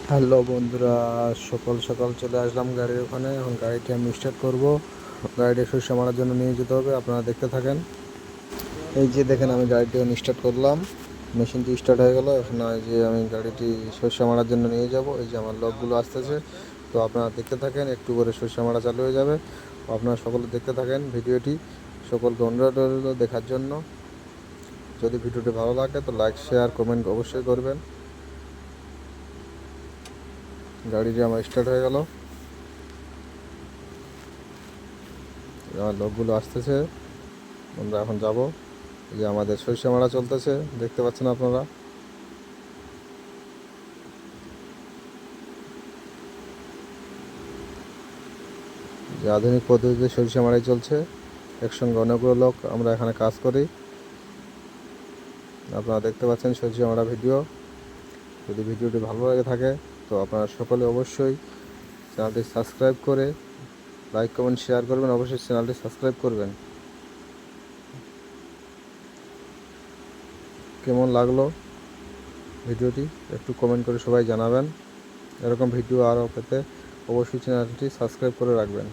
Hello বন্ধুরা, সকাল সকাল চলে আসলাম গাড়ির ওখানে। এখন গাড়িটি আমি স্টার্ট করব। গাড়িটি সরিষা মারার জন্য নিয়ে যেতে হবে, আপনারা দেখতে থাকেন। এই যে দেখেন, আমি গাড়িটি স্টার্ট করলাম, মেশিনটি স্টার্ট হয়ে গেল। এখন এই যে আমি গাড়িটি সরিষা মারার জন্য নিয়ে যাব। এই যে আমার লোকগুলো আসতেছে, তো আপনারা দেখতে থাকেন। একটু করে সরিষা মারা চালু হয়ে যাবে। আপনারা সকলে দেখতে থাকেন ভিডিওটি। সকলকে অনুরোধ রইল দেখার জন্য। যদি ভিডিওটি ভালো লাগে তো লাইক শেয়ার কমেন্ট অবশ্যই করবেন। গাড়িটি আমার স্টার্ট হয়ে গেল, আমার লোকগুলো আসতেছে, আমরা এখন যাব। এই যে আমাদের সরিষা মারা চলতেছে, দেখতে পাচ্ছেন আপনারা। যে আধুনিক পদ্ধতিতে সরিষা মারাই চলছে, একসঙ্গে অনেকগুলো লোক আমরা এখানে কাজ করি। আপনারা দেখতে পাচ্ছেন সরিষা মারা ভিডিও। যদি ভিডিওটি ভালো লাগে থাকে তো আপনারা সকলে অবশ্যই চ্যানেলটি সাবস্ক্রাইব করে লাইক কমেন্ট শেয়ার করবেন। অবশ্যই চ্যানেলটি সাবস্ক্রাইব করবেন। কেমন লাগলো ভিডিওটি একটু কমেন্ট করে সবাই জানাবেন। এরকম ভিডিও আরও পেতে অবশ্যই চ্যানেলটি সাবস্ক্রাইব করে রাখবেন।